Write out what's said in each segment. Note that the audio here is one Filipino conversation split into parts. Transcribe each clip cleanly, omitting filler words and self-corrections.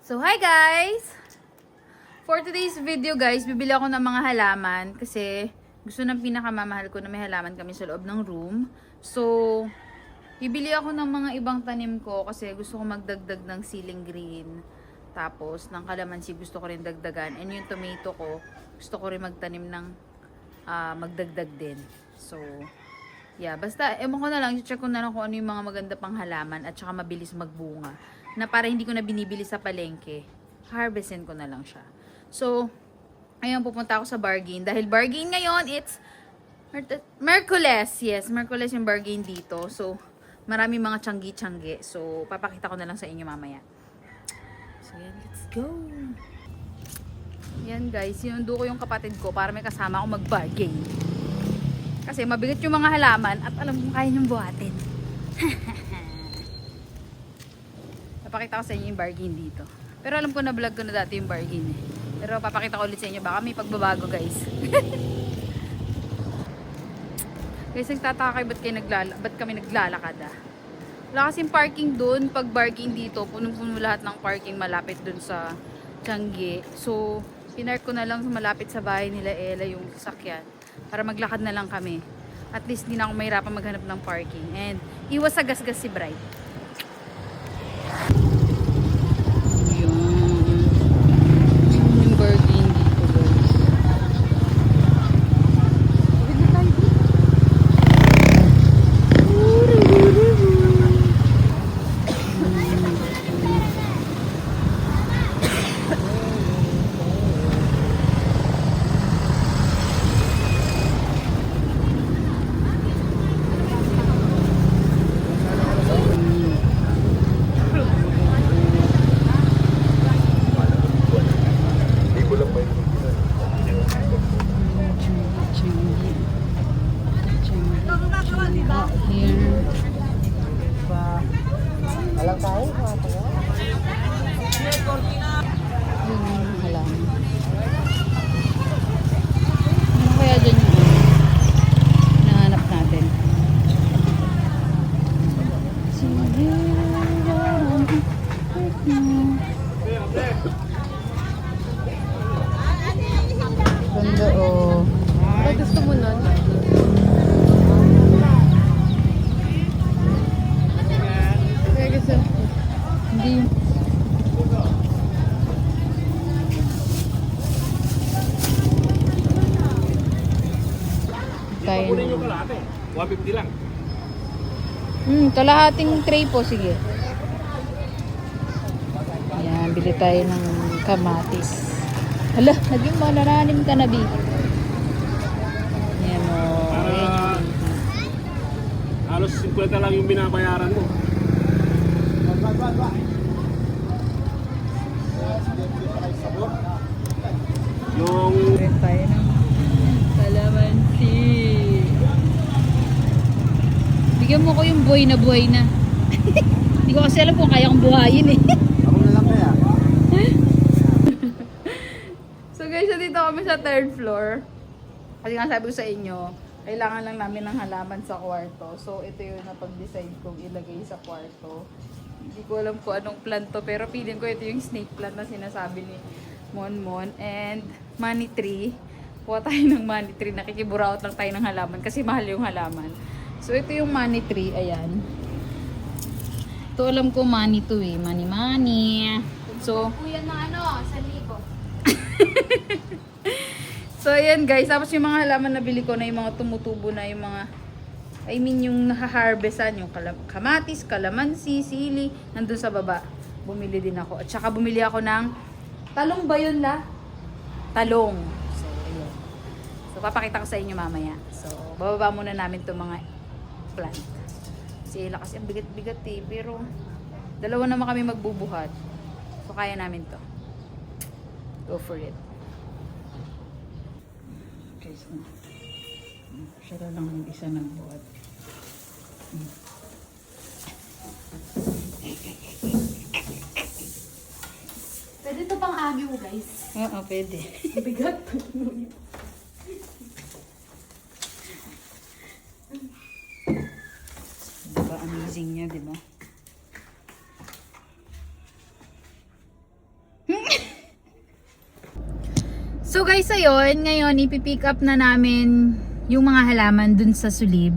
So, hi guys! For today's video guys, bibili ako ng mga halaman kasi gusto ng pinakamamahal ko na may halaman kami sa loob ng room. So, bibili ako ng mga ibang tanim ko kasi gusto ko magdagdag ng ceiling green. Tapos, ng kalamansi gusto ko rin dagdagan. And yung tomato ko, gusto ko rin magtanim ng magdagdag din. So, yeah, basta ewan ko na lang, check ko na lang kung ano yung mga maganda pang halaman at saka mabilis magbunga. Na para hindi ko na binibili sa palengke, harvestin ko na lang siya. So, ayun, pupunta ako sa bargain. Dahil bargain ngayon, it's Merkules. Yes, Merkules yung bargain dito. So, marami mga tiyanggi-tiyanggi. So, papakita ko na lang sa inyo mamaya. So, yan, let's go! Yan guys, sinundo ko yung kapatid ko para may kasama ako mag-bargain. Kasi mabigat yung mga halaman at alam kong kaya niyong buhatin. Papakita ko sa inyo yung bargain dito. Pero alam ko na vlog ko na dati yung bargain eh. Pero papakita ko ulit sa inyo. Baka may pagbabago guys. Guys, nagtataka kayo ba't kami naglalakad ah. Wala kasing parking dun. Pag bargain dito, punong-puno lahat ng parking malapit dun sa Tiangge. So, pinark ko na lang malapit sa bahay nila Ella yung sasakyan. Para maglakad na lang kami. At least hindi na ako mahirapan maghanap ng parking. And iwas sa gasgas si Bright. Yung bargain dito guys. Alang tayo, mga tayo. Halaman. Ano kaya dyan yung hinahanap natin? Ganda oh. Ay, gusto mo nun? Kaya gusto. Hindi. Tayo Kunin na. yung kalahati. 150 lang. Kalahating tray po, sige. Ayan, bili tayo ng kamatis. Hala, naging manananim ka na, Bi. Ayan o. Para halos 50 lang yung binabayaran mo. Yung Bili tayo ng kalamansi. Bigyan mo ko yung buhay na. Hindi ko kasi alam kung kaya kong buhayin eh. Ako na lang kaya. So guys, dito kami sa third floor. Kasi nga sabi ko sa inyo, kailangan lang namin ng halaman sa kwarto. So ito yung napag-decide kong ilagay sa kwarto. Hindi ko alam kung anong plant to, pero feeling ko ito yung snake plant na sinasabi ni Monmon. And money tree. Kuha tayo ng money tree. Nakikiburaot lang tayo ng halaman kasi mahal yung halaman. So ito yung money tree. Ayan. Ito alam ko money to eh. Money. So, Kuya na ano, 1,000. so ayan guys, tapos yung mga halaman na bili ko na yung mga tumutubo na yung mga, I mean yung nahaharvestan, yung kamatis, kalamansi, sili, nandun sa baba. Bumili din ako. At saka bumili ako ng talong ba yun la? Talong. So ayun. So papakita ko sa inyo mamaya. So bababa muna namin itong mga plant. Sila kasi ang bigat-bigat eh, pero dalawa naman kami magbubuhat. So kaya namin to. Go for it. Okay, so siya lang yung isa ng buhat. Pwede to pang agyo, guys. Oo, pwede. Bigat. Diba, amazing niya, diba? So guys, ayun, ngayon ipipick up na namin yung mga halaman dun sa Sulib.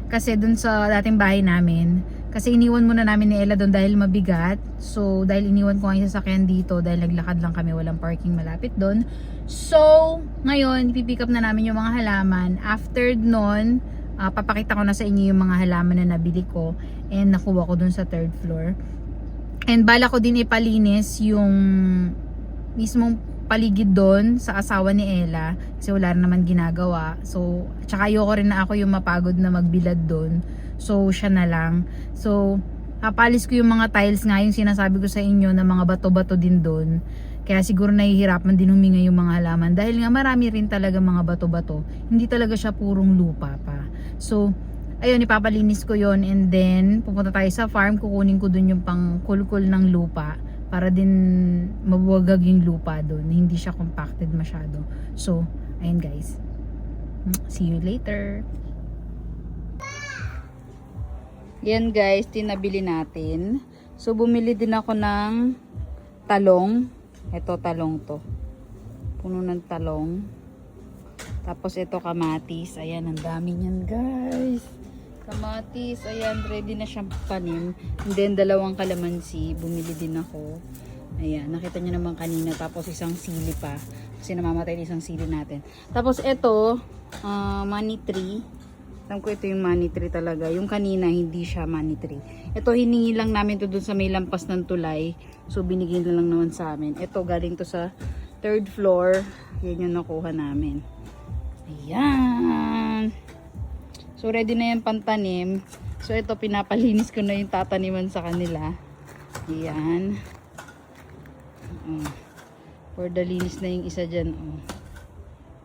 Kasi dun sa dating bahay namin. Kasi iniwan muna namin ni Ella dun dahil mabigat. So dahil iniwan ko ang sasakyan dito dahil naglakad lang kami, walang parking malapit dun. So ngayon ipipick up na namin yung mga halaman. After nun, papakita ko na sa inyo yung mga halaman na nabili ko and nakuha ko dun sa 3rd floor. And bala ko din ipalinis yung mismong paligid doon sa asawa ni Ella kasi wala rin naman ginagawa. So, tsaka ayoko rin na ako yung mapagod na magbilad doon. So, siya na lang. So, papalis ko yung mga tiles nga yung sinasabi ko sa inyo na mga bato-bato din doon. Kaya siguro nahihirapan din huminga yung mga halaman dahil nga marami rin talaga mga bato-bato. Hindi talaga siya purong lupa pa. So, ayun, ipapalinis ko yon and then pupunta tayo sa farm, kukunin ko dun yung pang kulkul ng lupa para din mabuwagag yung lupa doon, hindi siya compacted masyado. So, ayun guys. See you later. Yan guys, tinabili natin. So, bumili din ako ng talong. Ito, talong to. Puno ng talong. Tapos ito, kamatis. Ayan, ang dami niyan guys. Kamatis, ayan, ready na siyang panim. And then, 2 kalamansi, bumili din ako. Ayan, nakita nyo naman kanina. Tapos, isang sili pa. Kasi namamatay na isang sili natin. Tapos, ito, money tree. Alam ko ito yung money tree talaga. Yung kanina, hindi siya money tree. Ito, hiningi lang namin to dun sa may lampas ng tulay. So, binigyan na lang naman sa amin. Ito, galing to sa 3rd floor. Yan yung nakuha namin. Ayan. So, ready na yan pantanim. So, ito, pinapalinis ko na yung tataniman sa kanila. Ayan. For the linis na yung isa dyan.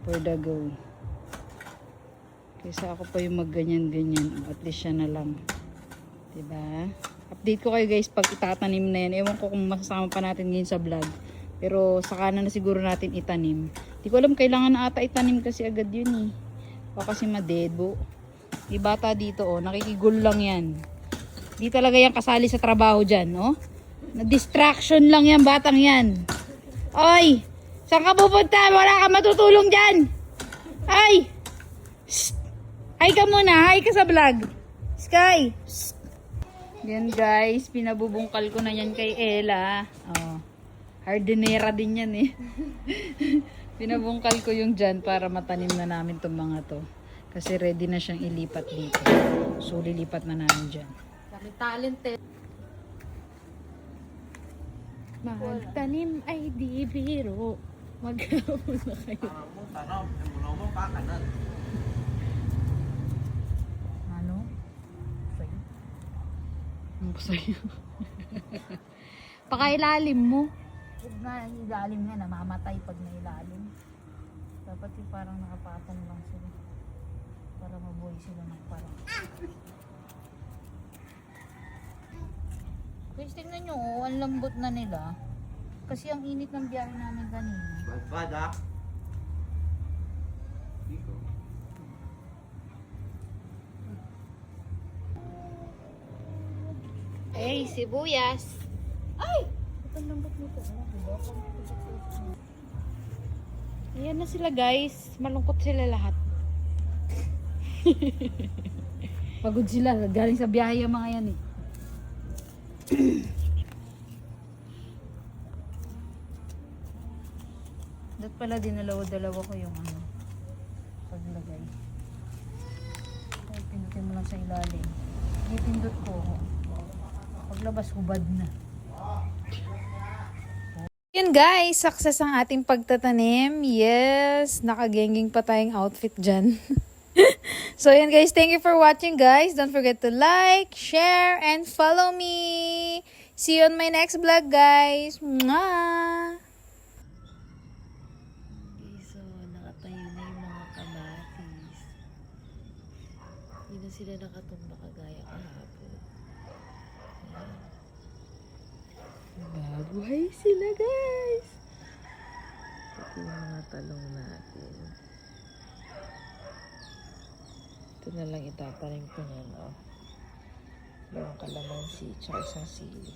For the go. Kaysa ako pa yung magganyan-ganyan. At least siya na lang. Diba? Update ko kayo guys pag itatanim na yan. Ewan ko kung masasama pa natin ngayon sa vlog. Pero, saka na siguro natin itanim. Di ko alam, kailangan na ata itanim kasi agad yun eh. Baka kasi madebo. May bata dito, nakikigul lang yan. Di talaga yan kasali sa trabaho dyan, Na-distraction lang yan, batang yan. Oy! Saan ka pupunta? Wala ka matutulong dyan! Ay! Shh! Hi ka muna, hi ka sa vlog. Sky! Shh! Yan guys, pinabubungkal ko na yan kay Ella. Hardinera din yan eh. Pinabungkal ko yung dyan para matanim na namin itong mga to. Kasi ready na siyang ilipat dito. So, lilipat na namin dyan. Kami talented. Magtanim ay di biro. Magkakaroon na kayo. Ano? Sa'yo? Ano ko sa'yo? Pakailalim mo. Huwag na ilalim nga, namamatay pag nailalim. Dapat yung parang nakapatong lang sila. Para mabuhay sila ng parang. Guys, tingnan nyo, ang lambot na nila. Kasi ang init ng biyahe namin kanina. Bada. Hey, sibuyas. Ay! Ito ang lambot nito. Ayan na sila guys. Malungkot sila lahat. Pagod sila, galing sa biyahe yung mga yan eh. Dapat pala dinalawa-dalawa ko yung paglagay. Ay, pindutin mo lang sa ilalim. Ipindot ko. Paglabas, hubad na. Yun guys, success ang ating pagtatanim. Yes, nakagenging pa tayong outfit dyan. So yun guys, thank you for watching guys. Don't forget to like, share, and follow me. See you on my next vlog guys. Mwah! So, nakatayo na yung mga kamatis. Hindi na sila nakatumba kagaya kahapon. Ayan. Babuhay sila guys! Ito yung mga talong natin. Ito na lang itatanim ko niyan, Yung kalamansi, tsaka isang sili.